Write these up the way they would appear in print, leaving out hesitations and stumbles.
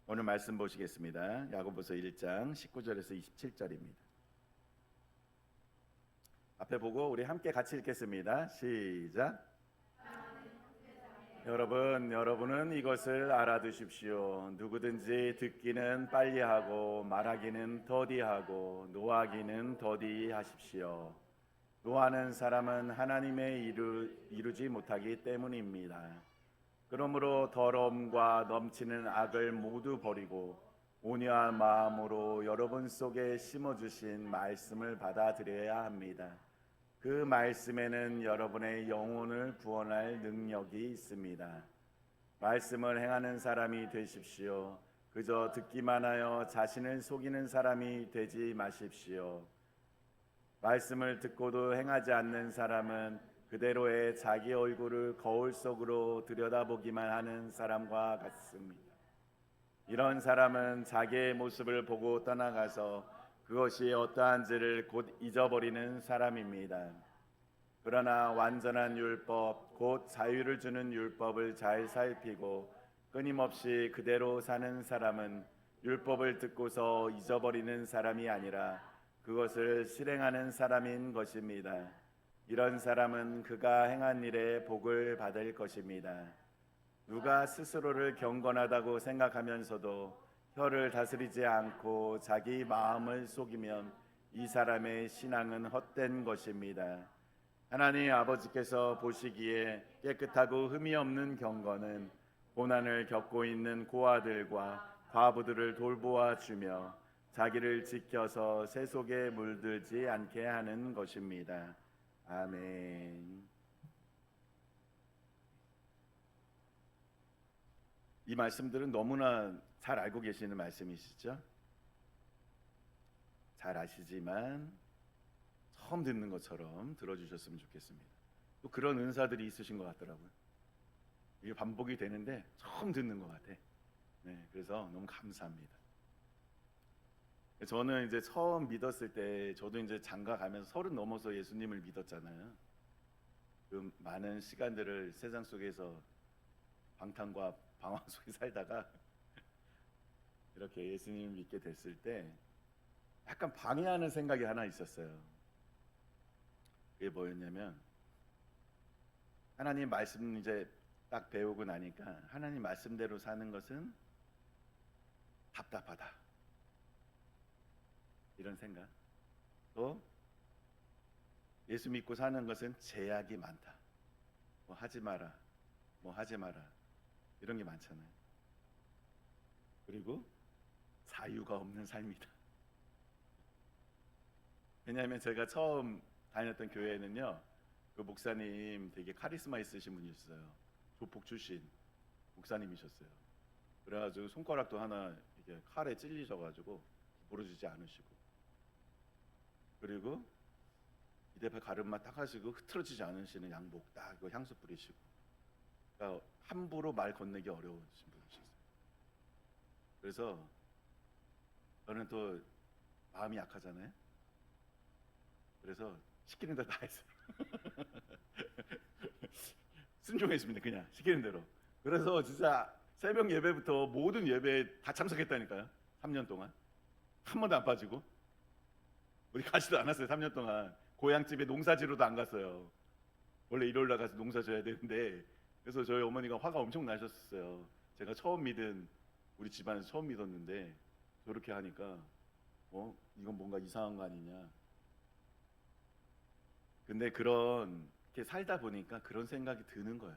오늘 말씀 보시겠습니다. 야고보서 1장 19절에서 27절입니다. 앞에 보고 우리 함께 같이 읽겠습니다. 시작. 여러분은 이것을 알아두십시오. 누구든지 듣기는 빨리 하고 말하기는 더디 하고 노하기는 더디 하십시오. 노하는 사람은 하나님의 이루지 못하기 때문입니다. 그러므로 더러움과 넘치는 악을 모두 버리고 온유한 마음으로 여러분 속에 심어주신 말씀을 받아들여야 합니다. 그 말씀에는 여러분의 영혼을 구원할 능력이 있습니다. 말씀을 행하는 사람이 되십시오. 그저 듣기만 하여 자신을 속이는 사람이 되지 마십시오. 말씀을 듣고도 행하지 않는 사람은 그대로의 자기 얼굴을 거울 속으로 들여다보기만 하는 사람과 같습니다. 이런 사람은 자기의 모습을 보고 떠나가서 그것이 어떠한지를 곧 잊어버리는 사람입니다. 그러나 완전한 율법, 곧 자유를 주는 율법을 잘 살피고 끊임없이 그대로 사는 사람은 율법을 듣고서 잊어버리는 사람이 아니라 그것을 실행하는 사람인 것입니다. 이런 사람은 그가 행한 일에 복을 받을 것입니다. 누가 스스로를 경건하다고 생각하면서도 혀를 다스리지 않고 자기 마음을 속이면 이 사람의 신앙은 헛된 것입니다. 하나님 아버지께서 보시기에 깨끗하고 흠이 없는 경건은 고난을 겪고 있는 고아들과 과부들을 돌보아 주며 자기를 지켜서 새 속에 물들지 않게 하는 것입니다. 아멘. 이 말씀들은 너무나 잘 알고 계시는 말씀이시죠? 잘 아시지만 처음 듣는 것처럼 들어주셨으면 좋겠습니다. 또 그런 은사들이 있으신 것 같더라고요. 이게 반복이 되는데 처음 듣는 것 같아. 네, 그래서 너무 감사합니다. 저는 이제 처음 믿었을 때, 저도 이제 장가 가면서 30 넘어서 예수님을 믿었잖아요. 그 많은 시간들을 세상 속에서 방탕과 방황 속에 살다가 이렇게 예수님을 믿게 됐을 때 약간 방해하는 생각이 하나 있었어요. 그게 뭐였냐면, 하나님 말씀 이제 딱 배우고 나니까 하나님 말씀대로 사는 것은 답답하다, 이런 생각. 또 예수 믿고 사는 것은 제약이 많다. 뭐 하지 마라, 뭐 하지 마라, 이런 게 많잖아요. 그리고 자유가 없는 삶이다. 왜냐하면 제가 처음 다녔던 교회에는요, 그 목사님 되게 카리스마 있으신 분이었어요. 조폭 출신 목사님이셨어요. 그래가지고 손가락도 하나 이게 칼에 찔리셔가지고 부러지지 않으시고, 그리고 이대파 가르마 딱 하시고 흐트러지지 않으시는 양복 딱 그 향수 뿌리시고, 그러니까 함부로 말 건네기 어려우신 분이셨어요. 그래서 저는 또 마음이 약하잖아요. 그래서 시키는 대로 다 했어요. 순종했습니다. 그냥 시키는 대로. 그래서 진짜 새벽 예배부터 모든 예배에 다 참석했다니까요. 3년 동안 한 번도 안 빠지고. 우리 가지도 않았어요. 3년 동안 고향집에 농사지로도 안 갔어요. 원래 일요일 날 가서 농사 져야 되는데, 그래서 저희 어머니가 화가 엄청 나셨어요. 제가 처음 믿은, 우리 집안에서 처음 믿었는데 저렇게 하니까 이건 뭔가 이상한 거 아니냐. 근데 그렇게 살다 보니까 그런 생각이 드는 거예요.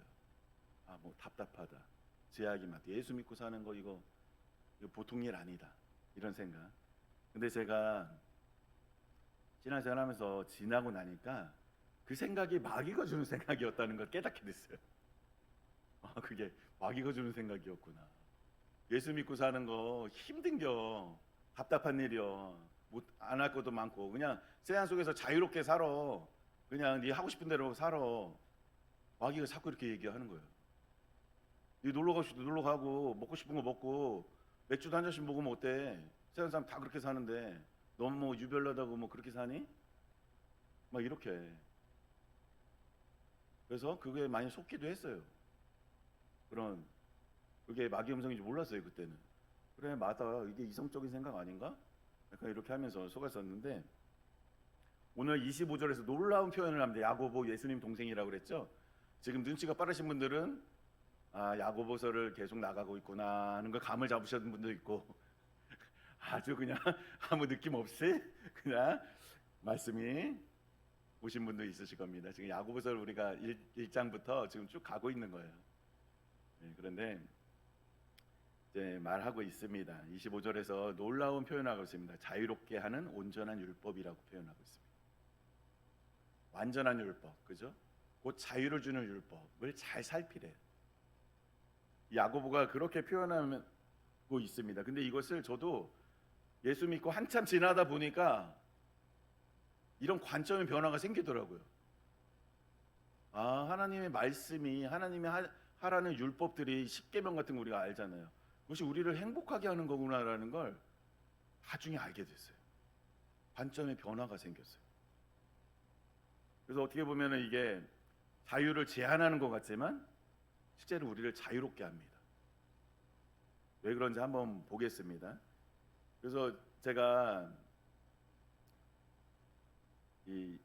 뭐 답답하다, 제약이 많다, 예수 믿고 사는 거 이거 보통 일 아니다, 이런 생각. 근데 제가 신앙생활하면서 지나고 나니까 그 생각이 마귀가 주는 생각이었다는 걸 깨닫게 됐어요. 그게 마귀가 주는 생각이었구나. 예수 믿고 사는 거 힘든겨, 답답한 일이여, 안 할 것도 많고, 그냥 세상 속에서 자유롭게 살아, 그냥 네 하고 싶은 대로 살아. 마귀가 자꾸 이렇게 얘기하는 거예요. 네 놀러 가고 싶을 때 놀러 가고, 먹고 싶은 거 먹고, 맥주도 한 잔씩 먹으면 어때? 세상 사람 다 그렇게 사는데 너무 뭐 유별나다고 뭐 그렇게 사니? 막 이렇게. 그래서 그게 많이 속기도 했어요. 그게 마귀 음성인지 몰랐어요, 그때는. 그래 맞아 이게 이성적인 생각 아닌가? 약간 이렇게 하면서 속았었는데 오늘 25절에서 놀라운 표현을 합니다. 야고보 예수님 동생이라고 그랬죠. 지금 눈치가 빠르신 분들은 아 야고보서를 계속 나가고 있구나 하는 걸 감을 잡으셨던 분도 있고 아주 그냥 아무 느낌 없이 그냥 말씀이 오신 분도 있으실 겁니다. 지금 야고보서를 우리가 1장부터 지금 쭉 가고 있는 거예요. 네, 그런데 이제 말하고 있습니다. 25절에서 놀라운 표현하고 있습니다. 자유롭게 하는 온전한 율법이라고 표현하고 있습니다. 완전한 율법, 그죠? 곧 자유를 주는 율법을 잘 살피래요. 야고보가 그렇게 표현하고 있습니다. 근데 이것을 저도 예수 믿고 한참 지나다 보니까 이런 관점의 변화가 생기더라고요. 아, 하나님의 말씀이 하나님이 하라는 율법들이 십계명 같은 거 우리가 알잖아요. 그것이 우리를 행복하게 하는 거구나라는 걸 나중에 알게 됐어요. 관점의 변화가 생겼어요. 그래서 어떻게 보면 이게 자유를 제한하는 것 같지만 실제로 우리를 자유롭게 합니다. 왜 그런지 한번 보겠습니다. 그래서 제가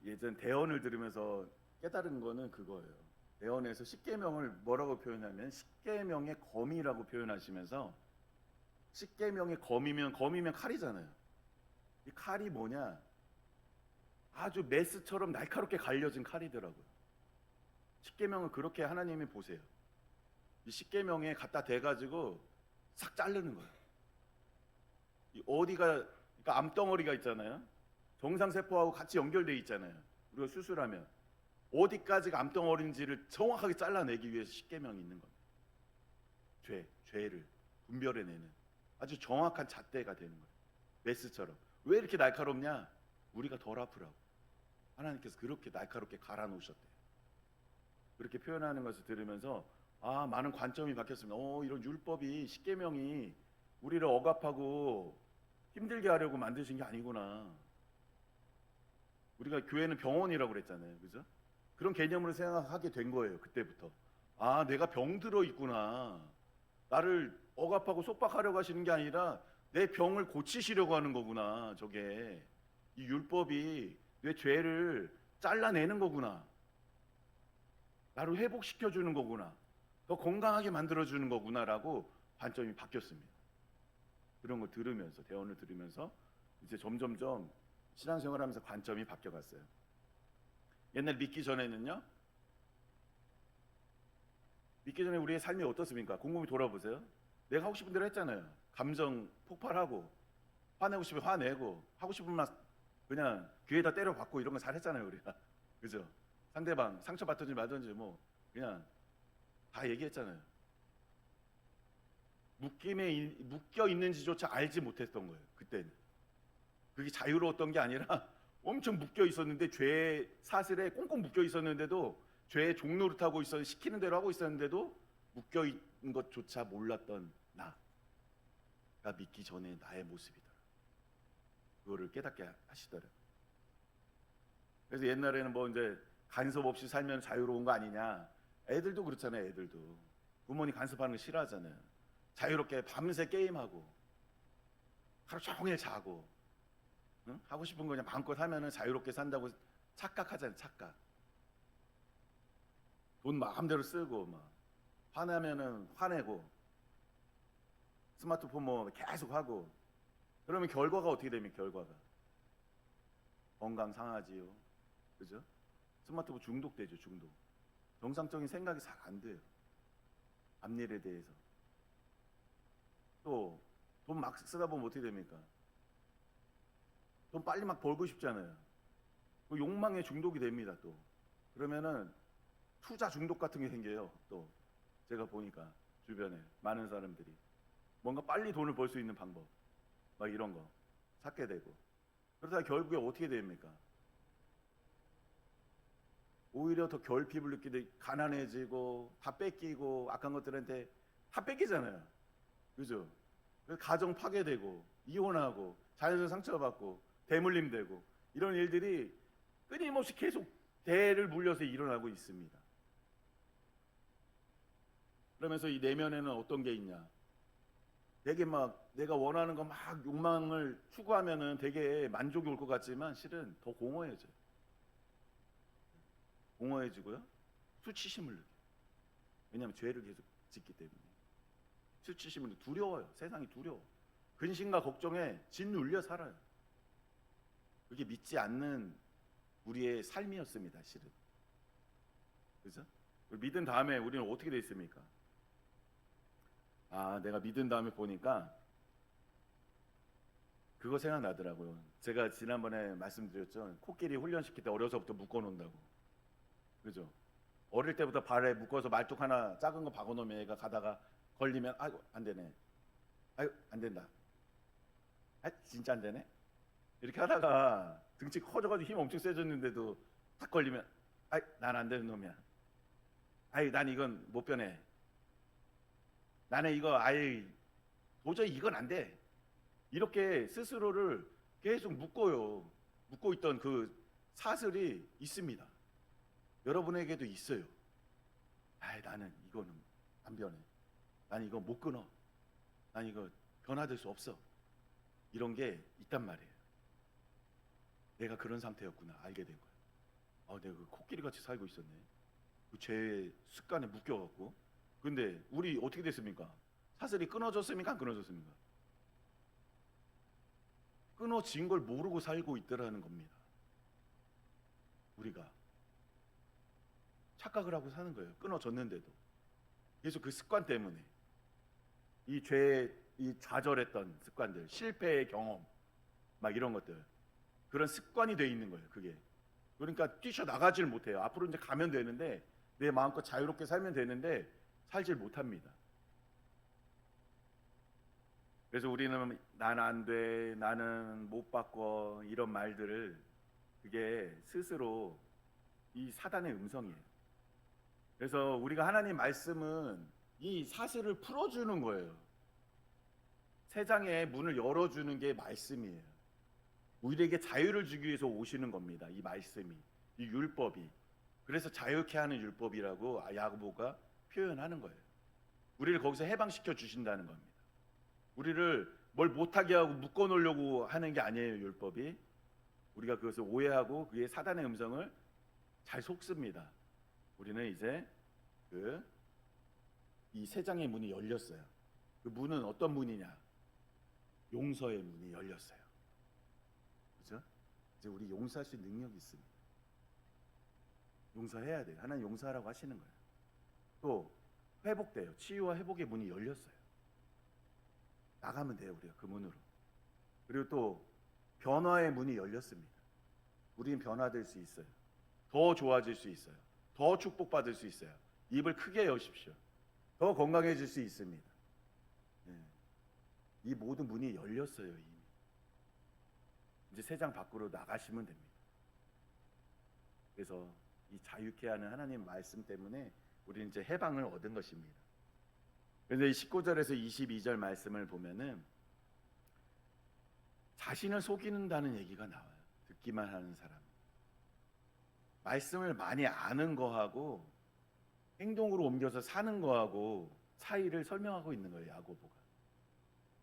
예전 대언을 들으면서 깨달은 거는 그거예요. 대언에서 십계명을 뭐라고 표현하면 십계명의 검이라고 표현하시면서 십계명의 검이면 칼이잖아요. 이 칼이 뭐냐? 아주 메스처럼 날카롭게 갈려진 칼이더라고요. 십계명을 그렇게 하나님이 보세요. 이 십계명에 갖다 대가지고 싹 자르는 거예요. 이 어디가 그러니까 암덩어리가 있잖아요. 정상세포하고 같이 연결돼 있잖아요. 우리가 수술하면 어디까지가 암덩어리인지를 정확하게 잘라내기 위해서 십계명이 있는 겁니다. 죄를 분별해내는 아주 정확한 잣대가 되는 거예요. 메스처럼. 왜 이렇게 날카롭냐? 우리가 덜 아프라고. 하나님께서 그렇게 날카롭게 갈아 놓으셨대요. 그렇게 표현하는 것을 들으면서 아, 많은 관점이 바뀌었습니다. 이런 율법이 십계명이 우리를 억압하고 힘들게 하려고 만드신 게 아니구나. 우리가 교회는 병원이라고 그랬잖아요. 그죠? 그런 개념으로 생각하게 된 거예요. 그때부터. 아, 내가 병들어 있구나. 나를 억압하고 속박하려고 하시는 게 아니라 내 병을 고치시려고 하는 거구나. 저게 이 율법이 내 죄를 잘라내는 거구나. 나를 회복시켜 주는 거구나. 더 건강하게 만들어 주는 거구나라고 관점이 바뀌었습니다. 그런 거 들으면서 대언을 들으면서 이제 점점점 신앙생활하면서 관점이 바뀌어갔어요. 옛날 믿기 전에는요. 믿기 전에 우리의 삶이 어떻습니까? 곰곰이 돌아보세요. 내가 하고 싶은 대로 했잖아요. 감정 폭발하고 화내고 싶으면 화내고 하고 싶으면 그냥 귀에다 때려 박고 이런 거 잘했잖아요 우리가. 그죠? 상대방 상처 받든지 말든지 뭐 그냥 다 얘기했잖아요. 묶여 있는지조차 알지 못했던 거예요. 그때는. 그게 자유로웠던 게 아니라 엄청 묶여 있었는데 죄의 사슬에 꽁꽁 묶여 있었는데도 죄의 종노릇하고 있었는데 시키는 대로 하고 있었는데도 묶여 있는 것조차 몰랐던 나가 믿기 전에 나의 모습이더라. 그거를 깨닫게 하시더라. 그래서 옛날에는 뭐 이제 간섭 없이 살면 자유로운 거 아니냐. 애들도 그렇잖아요. 애들도 부모님 간섭하는 거 싫어하잖아요. 자유롭게 밤새 게임하고 하루 종일 자고 응? 하고 싶은 거 그냥 마음껏 하면은 자유롭게 산다고 착각하잖아요. 착각. 돈 마음대로 쓰고 막 화나면은 화내고 스마트폰 뭐 계속 하고 그러면 결과가 어떻게 됩니까? 결과가 건강 상하지요. 그죠? 스마트폰 중독되죠. 중독. 정상적인 생각이 잘 안 돼요. 앞일에 대해서. 또 돈 막 쓰다 보면 어떻게 됩니까? 돈 빨리 막 벌고 싶잖아요. 그 욕망에 중독이 됩니다. 또 그러면은 투자 중독 같은 게 생겨요. 또 제가 보니까 주변에 많은 사람들이 뭔가 빨리 돈을 벌 수 있는 방법 막 이런 거 찾게 되고 그러다가 결국에 어떻게 됩니까? 오히려 더 결핍을 느끼되 가난해지고 다 뺏기고 악한 것들한테 다 뺏기잖아요. 그죠? 그래서 가정 파괴되고 이혼하고 자녀들 상처받고 대물림되고 이런 일들이 끊임없이 계속 대를 물려서 일어나고 있습니다. 그러면서 이 내면에는 어떤 게 있냐? 되게 막 내가 원하는 거 막 욕망을 추구하면은 되게 만족이 올 것 같지만 실은 더 공허해져요. 공허해지고요. 수치심을 느껴요. 왜냐하면 죄를 계속 짓기 때문에. 수치심을 두려워요. 세상이 두려워. 근심과 걱정에 짓눌려 살아요. 그게 믿지 않는 우리의 삶이었습니다. 실은. 그죠? 믿은 다음에 우리는 어떻게 돼 있습니까? 아, 내가 믿은 다음에 보니까 그거 생각나더라고요. 제가 지난번에 말씀드렸죠. 코끼리 훈련시킬 때 어려서부터 묶어놓는다고. 그죠? 어릴 때부터 발에 묶어서 말뚝 하나 작은 거 박아놓으면 얘가 가다가 걸리면 아이고 안 되네. 아이고 안 된다. 아 진짜 안 되네. 이렇게 하다가 등치 커져가지고 힘 엄청 세졌는데도 딱 걸리면 아이 난 안 되는 놈이야. 아이 난 이건 못 변해. 나는 이거 아이 도저히 이건 안 돼. 이렇게 스스로를 계속 묶어요. 묶고 있던 그 사슬이 있습니다. 여러분에게도 있어요. 아이 나는 이거는 안 변해. 난 이거 못 끊어. 난 이거 변화될 수 없어. 이런 게 있단 말이에요. 내가 그런 상태였구나 알게 된 거야. 아, 내가 그 코끼리 같이 살고 있었네. 그 죄의 습관에 묶여갖고. 근데 우리 어떻게 됐습니까? 사슬이 끊어졌습니까? 안 끊어졌습니까? 끊어진 걸 모르고 살고 있더라는 겁니다. 우리가 착각을 하고 사는 거예요. 끊어졌는데도 계속 그 습관 때문에 이 죄의 이 좌절했던 습관들, 실패의 경험, 막 이런 것들, 그런 습관이 돼 있는 거예요. 그게 그러니까 뛰쳐 나가질 못해요. 앞으로 이제 가면 되는데 내 마음껏 자유롭게 살면 되는데 살질 못합니다. 그래서 우리는 난 안 돼, 나는 못 바꿔 이런 말들을 그게 스스로 이 사단의 음성이에요. 그래서 우리가 하나님 말씀은 이 사슬을 풀어주는 거예요. 세상의 문을 열어주는 게 말씀이에요. 우리에게 자유를 주기 위해서 오시는 겁니다. 이 말씀이, 이 율법이. 그래서 자유케 하는 율법이라고 야고보가 표현하는 거예요. 우리를 거기서 해방시켜 주신다는 겁니다. 우리를 뭘 못하게 하고 묶어놓으려고 하는 게 아니에요. 율법이. 우리가 그것을 오해하고 그의 사단의 음성을 잘 속습니다. 우리는 이제 이 세 장의 문이 열렸어요. 그 문은 어떤 문이냐? 용서의 문이 열렸어요. 그죠? 이제 우리 용서할 수 있는 능력이 있습니다. 용서해야 돼요. 하나님 용서하라고 하시는 거예요. 또 회복돼요. 치유와 회복의 문이 열렸어요. 나가면 돼요. 우리가 그 문으로. 그리고 또 변화의 문이 열렸습니다. 우리는 변화될 수 있어요. 더 좋아질 수 있어요. 더 축복받을 수 있어요. 입을 크게 여십시오. 더 건강해질 수 있습니다. 이 모든 문이 열렸어요. 이미. 이제 세상 밖으로 나가시면 됩니다. 그래서 이 자유케 하는 하나님 말씀 때문에 우리는 이제 해방을 얻은 것입니다. 그런데 이 19절에서 22절 말씀을 보면은 자신을 속이는다는 얘기가 나와요. 듣기만 하는 사람. 말씀을 많이 아는 거하고 행동으로 옮겨서 사는 거하고 차이를 설명하고 있는 거예요. 야고보가.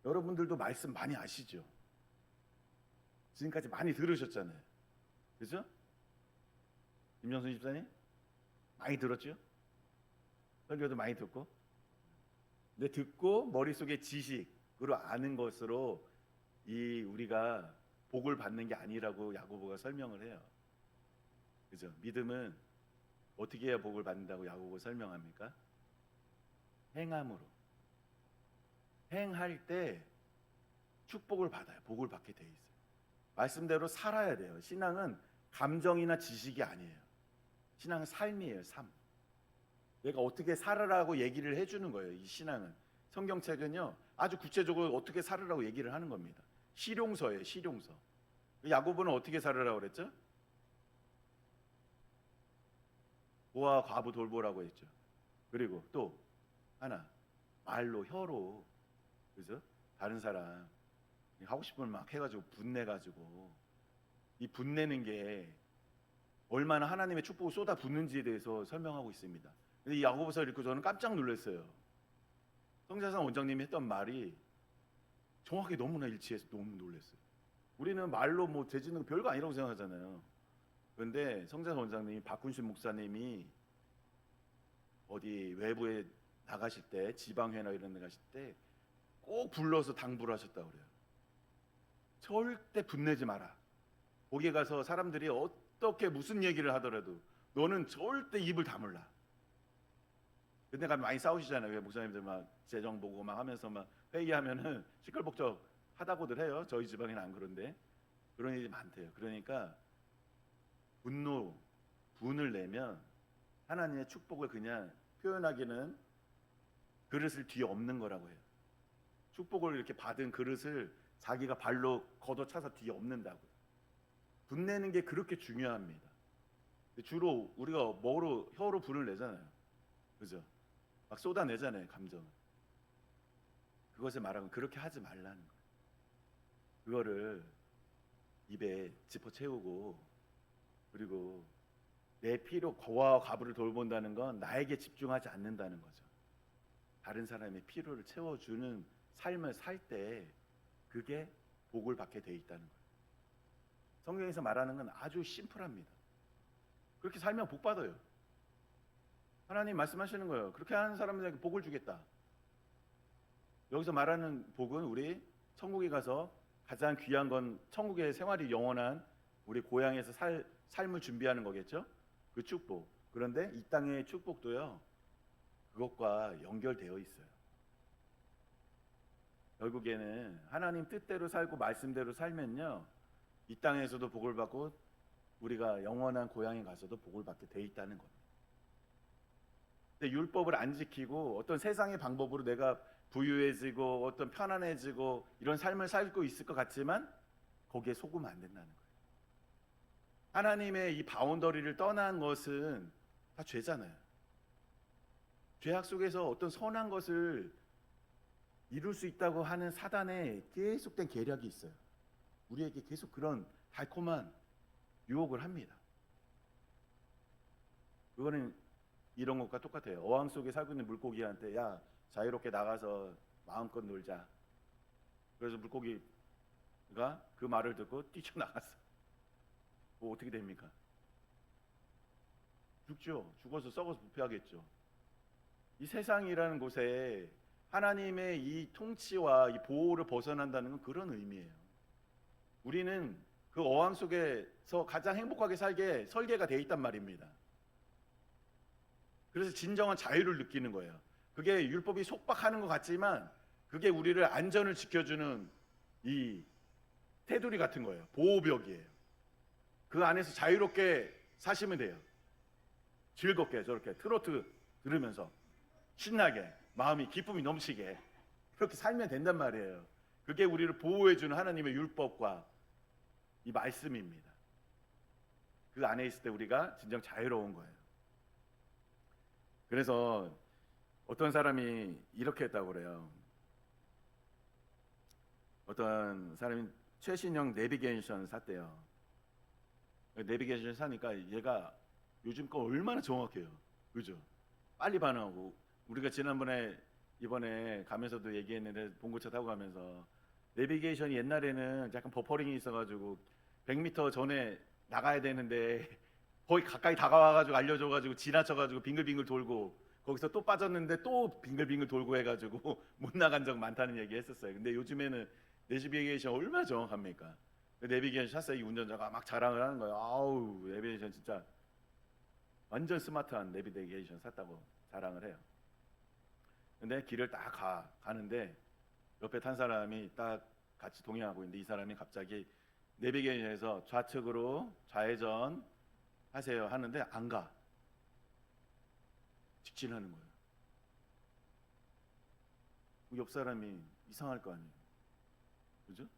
여러분들도 말씀 많이 아시죠? 지금까지 많이 들으셨잖아요. 그죠? 김정순 집사님? 많이 들었죠? 설교도 많이 듣고. 근데 듣고 머릿속에 지식으로 아는 것으로 이 우리가 복을 받는 게 아니라고 야고보가 설명을 해요. 그죠? 믿음은 어떻게 해야 복을 받는다고 야고보가 설명합니까? 행함으로. 행할 때 축복을 받아요. 복을 받게 돼 있어요. 말씀대로 살아야 돼요. 신앙은 감정이나 지식이 아니에요. 신앙은 삶이에요. 삶. 내가 어떻게 살아라고 얘기를 해주는 거예요. 이 신앙은. 성경책은요 아주 구체적으로 어떻게 살아라고 얘기를 하는 겁니다. 실용서예요. 실용서. 야고보는 어떻게 살아라고 그랬죠? 고아 과부 돌보라고 했죠. 그리고 또 하나 말로 혀로 그죠? 다른 사람 하고 싶은 막 해가지고 분내가지고 이 분내는 게 얼마나 하나님의 축복을 쏟아 붓는지에 대해서 설명하고 있습니다. 근데 이 야고보서 읽고 저는 깜짝 놀랐어요. 성자산 원장님이 했던 말이 정확히 너무나 일치해서 너무 놀랐어요. 우리는 말로 뭐 재짓는 거 별거 아니라고 생각하잖아요. 그런데 성자 원장님이, 박훈신 목사님이 어디 외부에 나가실 때, 지방회나 이런 데 가실 때 꼭 불러서 당부를 하셨다고 그래요. 절대 분내지 마라. 거기에 가서 사람들이 어떻게 무슨 얘기를 하더라도 너는 절대 입을 다물라. 근데 가면 많이 싸우시잖아요. 왜 목사님들 막 재정 보고 막 하면서 막 회의하면은 시끌벅적 하다고들 해요. 저희 지방에는 안 그런데 그런 일이 많대요. 그러니까 분노, 분을 내면 하나님의 축복을 그냥 표현하기는 그릇을 뒤에 엎는 거라고 해요. 축복을 이렇게 받은 그릇을 자기가 발로 걷어차서 뒤에 엎는다고요. 분내는 게 그렇게 중요합니다. 주로 우리가 뭐로, 혀로 분을 내잖아요. 그죠? 막 쏟아내잖아요, 감정을. 그것을 말하면 그렇게 하지 말라는 거예요. 그거를 입에 짚어 채우고, 그리고 내 피로 거와 과부를 돌본다는 건 나에게 집중하지 않는다는 거죠. 다른 사람의 필요를 채워주는 삶을 살 때 그게 복을 받게 돼 있다는 거예요. 성경에서 말하는 건 아주 심플합니다. 그렇게 살면 복 받아요. 하나님 말씀하시는 거예요. 그렇게 하는 사람들에게 복을 주겠다. 여기서 말하는 복은 우리 천국에 가서 가장 귀한 건 천국의 생활이 영원한 우리 고향에서 삶을 준비하는 거겠죠. 그 축복. 그런데 이 땅의 축복도요, 그것과 연결되어 있어요. 결국에는 하나님 뜻대로 살고 말씀대로 살면요, 이 땅에서도 복을 받고 우리가 영원한 고향에 가서도 복을 받게 돼 있다는 겁니다. 근데 율법을 안 지키고 어떤 세상의 방법으로 내가 부유해지고 어떤 편안해지고 이런 삶을 살고 있을 것 같지만 거기에 속으면 안 된다는 거예요. 하나님의 이 바운더리를 떠난 것은 다 죄잖아요. 죄악 속에서 어떤 선한 것을 이룰 수 있다고 하는 사단의 계속된 계략이 있어요. 우리에게 계속 그런 달콤한 유혹을 합니다. 그거는 이런 것과 똑같아요. 어항 속에 살고 있는 물고기한테 야, 자유롭게 나가서 마음껏 놀자. 그래서 물고기가 그 말을 듣고 뛰쳐나갔어. 뭐 어떻게 됩니까? 죽죠. 죽어서 썩어서 부패하겠죠. 이 세상이라는 곳에 하나님의 이 통치와 이 보호를 벗어난다는 건 그런 의미예요. 우리는 그 어항 속에서 가장 행복하게 살게 설계가 돼 있단 말입니다. 그래서 진정한 자유를 느끼는 거예요. 그게 율법이 속박하는 것 같지만 그게 우리를 안전을 지켜주는 이 테두리 같은 거예요. 보호벽이에요. 그 안에서 자유롭게 사시면 돼요. 즐겁게 저렇게 트로트 들으면서 신나게 마음이 기쁨이 넘치게 그렇게 살면 된단 말이에요. 그게 우리를 보호해주는 하나님의 율법과 이 말씀입니다. 그 안에 있을 때 우리가 진정 자유로운 거예요. 그래서 어떤 사람이 이렇게 했다고 그래요. 어떤 사람이 최신형 내비게이션 샀대요. 내비게이션 사니까 얘가 요즘 거 얼마나 정확해요. 그죠? 빨리 반응하고, 우리가 이번에 가면서도 얘기했는데 봉고차 타고 가면서 내비게이션이 옛날에는 약간 버퍼링이 있어가지고 100m 전에 나가야 되는데 거의 가까이 다가와가지고 알려줘가지고 지나쳐가지고 빙글빙글 돌고 거기서 또 빠졌는데 또 빙글빙글 돌고 해가지고 못 나간 적 많다는 얘기 했었어요. 근데 요즘에는 내비게이션 얼마나 정확합니까? 내비게이션 샀어요. 이 운전자가 막 자랑을 하는 거예요. 아우, 내비게이션 진짜 완전 스마트한 내비게이션 샀다고 자랑을 해요. 근데 길을 딱 가는데 옆에 탄 사람이 딱 같이 동행하고 있는데 이 사람이 갑자기 내비게이션에서 좌측으로 좌회전 하세요 하는데 안 가. 직진하는 거예요. 옆 사람이 이상할 거 아니에요. 그죠?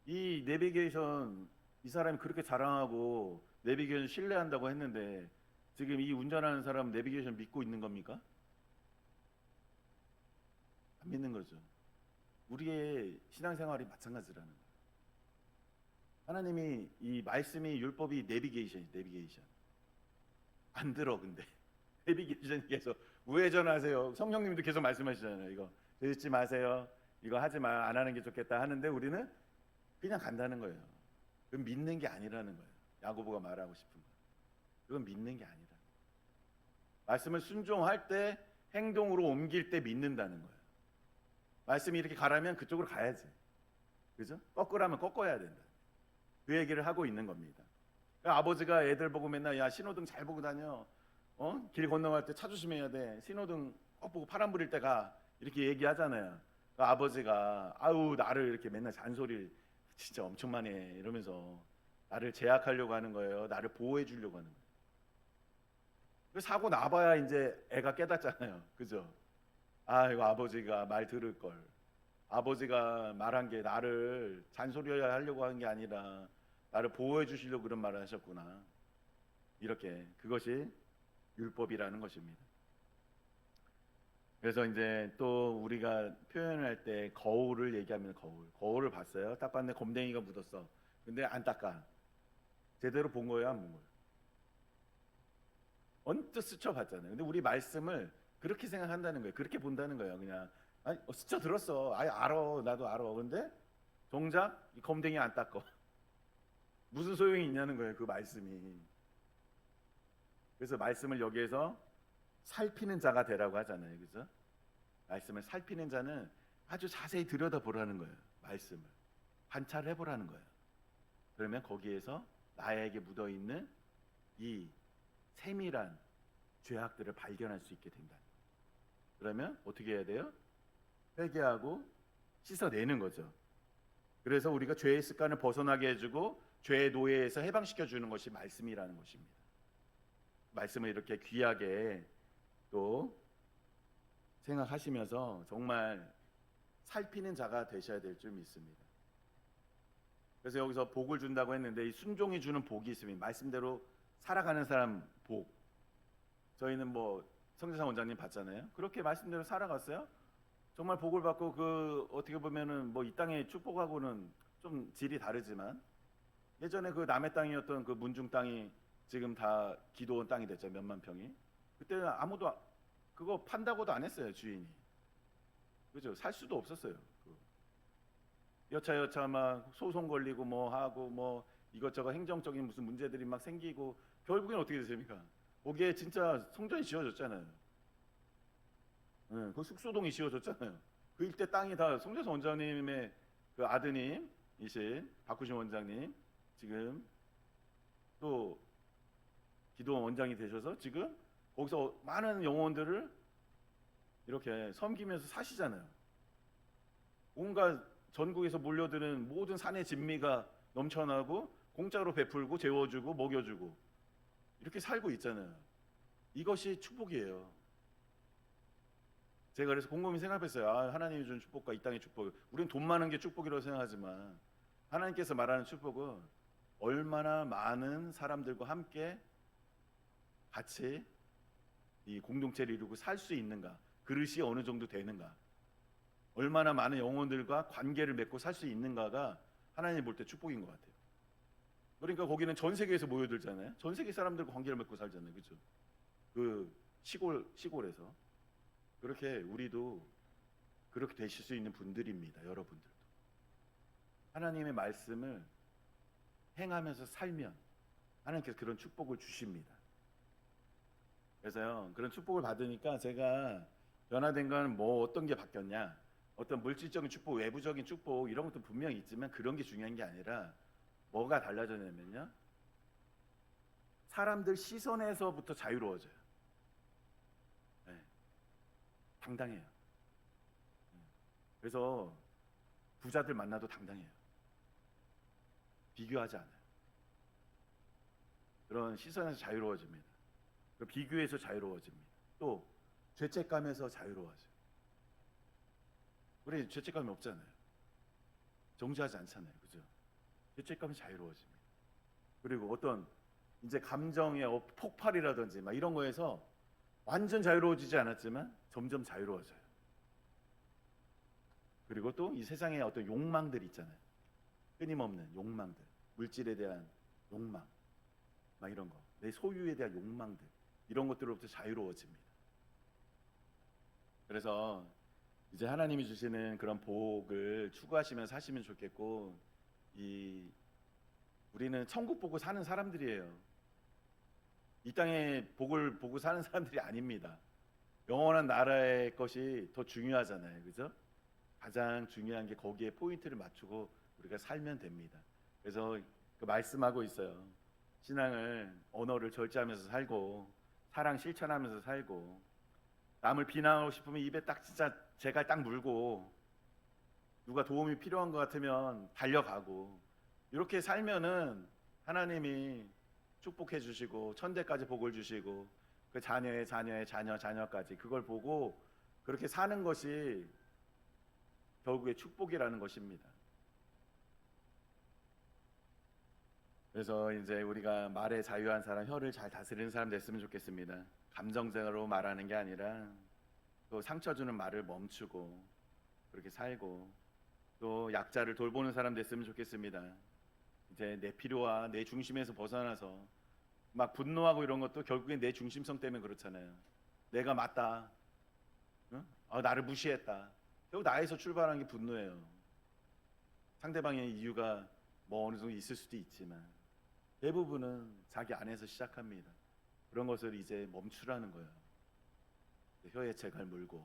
이 내비게이션, 이 사람이 그렇게 자랑하고 내비게이션 신뢰한다고 했는데 지금 이 운전하는 사람은 내비게이션 믿고 있는 겁니까? 안 믿는 거죠. 우리의 신앙생활이 마찬가지라는 거예요. 하나님이 이 말씀이 율법이 내비게이션 안 들어. 근데 내비게이션 계속 우회전하세요. 성령님도 계속 말씀하시잖아요. 이거 잊지 마세요. 이거 하지 마, 안 하는 게 좋겠다 하는데 우리는 그냥 간다는 거예요. 그건 믿는 게 아니라는 거예요. 야고보가 말하고 싶은 거. 그건 믿는 게 아니라. 말씀을 순종할 때, 행동으로 옮길 때 믿는다는 거예요. 말씀이 이렇게 가라면 그쪽으로 가야지. 그죠? 꺾으라면 꺾어야 된다. 그 얘기를 하고 있는 겁니다. 그러니까 아버지가 애들 보고 맨날 야 신호등 잘 보고 다녀. 길 건너갈 때 차 조심해야 돼. 신호등 꼭 보고 파란 불일 때 가. 이렇게 얘기하잖아요. 그러니까 아버지가 아우 나를 이렇게 맨날 잔소리를 진짜 엄청 많이 해 이러면서 나를 제약하려고 하는 거예요. 나를 보호해 주려고 하는 거예요. 그 사고 나봐야 이제 애가 깨닫잖아요. 그죠? 아 이거 아버지가 말 들을 걸. 아버지가 말한 게 나를 잔소리 하려고 하는 게 아니라 나를 보호해 주시려고 그런 말을 하셨구나. 이렇게 그것이 율법이라는 것입니다. 그래서 이제 또 우리가 표현할 때 거울을 얘기하면 거울을 봤어요. 딱 봤는데 곰댕이가 묻었어. 근데 안 닦아. 제대로 본 거예요, 안 본 거예요? 언뜻 스쳐봤잖아요. 근데 우리 말씀을 그렇게 생각한다는 거예요. 그렇게 본다는 거예요. 그냥 아니 스쳐 들었어. 아예 알아. 나도 알아. 근데 정작 이 검댕이 안 닦어. 무슨 소용이 있냐는 거예요. 그 말씀이. 그래서 말씀을 여기에서 살피는 자가 되라고 하잖아요. 그죠? 말씀을 살피는 자는 아주 자세히 들여다보라는 거예요. 말씀을 관찰해 보라는 거예요. 그러면 거기에서 나에게 묻어있는 이 세밀한 죄악들을 발견할 수 있게 된다. 그러면 어떻게 해야 돼요? 회개하고 씻어내는 거죠. 그래서 우리가 죄의 습관을 벗어나게 해주고 죄의 노예에서 해방시켜 주는 것이 말씀이라는 것입니다. 말씀을 이렇게 귀하게 또 생각하시면서 정말 살피는 자가 되셔야 될 줄 믿습니다. 그래서 여기서 복을 준다고 했는데 이 순종이 주는 복이 있으면 말씀대로 살아가는 사람 복. 저희는 뭐 성재상 원장님 봤잖아요. 그렇게 말씀대로 살아갔어요. 정말 복을 받고 그 어떻게 보면은 뭐 이 땅의 축복하고는 좀 질이 다르지만 예전에 그 남의 땅이었던 그 문중 땅이 지금 다 기도원 땅이 됐죠. 몇만 평이. 그때는 아무도 그거 판다고도 안 했어요. 주인이. 그죠? 살 수도 없었어요. 여차 막 소송 걸리고 뭐 하고 뭐 이것저것 행정적인 무슨 문제들이 막 생기고 결국엔 어떻게 됐습니까? 거기에 진짜 성전이 지어졌잖아요. 그 숙소동이 지어졌잖아요. 그 일대 땅이 다 성재선 원장님의 그 아드님이신 박구신 원장님 지금 또 기도원 원장이 되셔서 지금 거기서 많은 영혼들을 이렇게 섬기면서 사시잖아요. 온갖 전국에서 몰려드는 모든 산의 진미가 넘쳐나고 공짜로 베풀고 재워주고 먹여주고 이렇게 살고 있잖아요. 이것이 축복이에요. 제가 그래서 곰곰이 생각했어요. 아, 하나님이 주는 축복과 이 땅의 축복. 우리는 돈 많은 게 축복이라고 생각하지만 하나님께서 말하는 축복은 얼마나 많은 사람들과 함께 같이 이 공동체를 이루고 살 수 있는가, 그릇이 어느 정도 되는가, 얼마나 많은 영혼들과 관계를 맺고 살 수 있는가가 하나님 볼 때 축복인 것 같아요. 그러니까 거기는 전 세계에서 모여들잖아요. 전 세계 사람들과 관계를 맺고 살잖아요. 그렇죠? 그 시골에서 그렇게 우리도 그렇게 되실 수 있는 분들입니다. 여러분들도 하나님의 말씀을 행하면서 살면 하나님께서 그런 축복을 주십니다. 그래서요, 그런 축복을 받으니까 제가 변화된 건 뭐 어떤 게 바뀌었냐, 어떤 물질적인 축복, 외부적인 축복 이런 것도 분명히 있지만 그런 게 중요한 게 아니라 뭐가 달라졌냐면요, 사람들 시선에서부터 자유로워져요. 네, 당당해요. 그래서 부자들 만나도 당당해요. 비교하지 않아요. 그런 시선에서 자유로워집니다. 비교에서 자유로워집니다. 또 죄책감에서 자유로워져요. 우리 죄책감이 없잖아요. 정죄하지 않잖아요. 그죠? 죄책감이 자유로워집니다. 그리고 어떤 이제 감정의 폭발이라든지 막 이런 거에서 완전 자유로워지지 않았지만 점점 자유로워져요. 그리고 또 이 세상에 어떤 욕망들 있잖아요. 끊임없는 욕망들, 물질에 대한 욕망, 막 이런 거, 내 소유에 대한 욕망들, 이런 것들로부터 자유로워집니다. 그래서 이제 하나님이 주시는 그런 복을 추구하시면서 사시면 좋겠고, 우리는 천국 보고 사는 사람들이에요. 이 땅의 복을 보고 사는 사람들이 아닙니다. 영원한 나라의 것이 더 중요하잖아요, 그죠? 가장 중요한 게 거기에 포인트를 맞추고 우리가 살면 됩니다. 그래서 그 말씀하고 있어요. 신앙을, 언어를 절제하면서 살고 사랑 실천하면서 살고, 남을 비난하고 싶으면 입에 딱 진짜 제갈 딱 물고, 누가 도움이 필요한 것 같으면 달려가고, 이렇게 살면은 하나님이 축복해 주시고 천대까지 복을 주시고, 그 자녀의 자녀의 자녀 자녀까지 그걸 보고 그렇게 사는 것이 결국에 축복이라는 것입니다. 그래서 이제 우리가 말에 자유한 사람, 혀를 잘 다스리는 사람 됐으면 좋겠습니다. 감정적으로 말하는 게 아니라 또 상처 주는 말을 멈추고 그렇게 살고, 또 약자를 돌보는 사람 됐으면 좋겠습니다. 이제 내 필요와 내 중심에서 벗어나서 막 분노하고 이런 것도 결국엔 내 중심성 때문에 그렇잖아요. 내가 맞다, 응? 나를 무시했다. 결국 나에서 출발한 게 분노예요. 상대방의 이유가 뭐 어느 정도 있을 수도 있지만 대부분은 자기 안에서 시작합니다. 그런 것을 이제 멈추라는 거예요. 혀에 재갈 물고,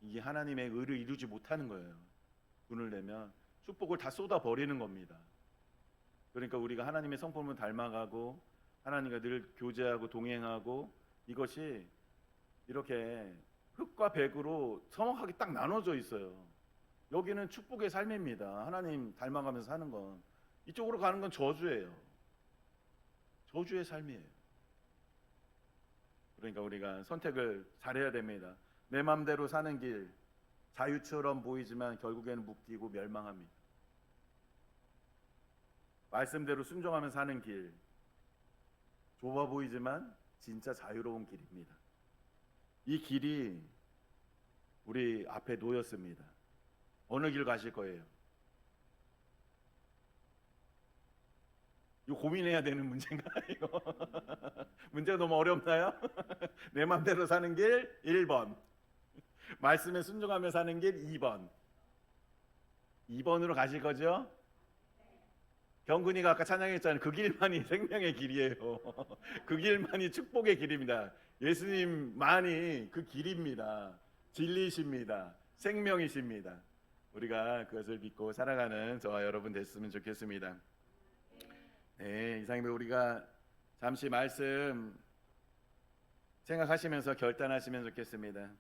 이게 하나님의 의를 이루지 못하는 거예요. 분을 내면 축복을 다 쏟아 버리는 겁니다. 그러니까 우리가 하나님의 성품을 닮아가고 하나님과 늘 교제하고 동행하고, 이것이 이렇게 흙과 백으로 정확하게 딱 나눠져 있어요. 여기는 축복의 삶입니다. 하나님 닮아가면서 사는 건. 이쪽으로 가는 건 저주예요. 저주의 삶이에요. 그러니까 우리가 선택을 잘해야 됩니다. 내 맘대로 사는 길, 자유처럼 보이지만 결국에는 묶이고 멸망합니다. 말씀대로 순종하며 사는 길, 좁아 보이지만 진짜 자유로운 길입니다. 이 길이 우리 앞에 놓였습니다. 어느 길 가실 거예요? 이거 고민해야 되는 문제인가 이거? 문제가 너무 어렵나요? 내 맘대로 사는 길 1번, 말씀에 순종하며 사는 길 2번. 2번으로 가실 거죠? 경근이가 아까 찬양했잖아요. 그 길만이 생명의 길이에요. 그 길만이 축복의 길입니다. 예수님만이 그 길입니다. 진리이십니다. 생명이십니다. 우리가 그것을 믿고 살아가는 저와 여러분 됐으면 좋겠습니다. 네, 이상입니다. 우리가 잠시 말씀 생각하시면서 결단하시면 좋겠습니다.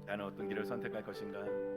나는 어떤 길을 선택할 것인가?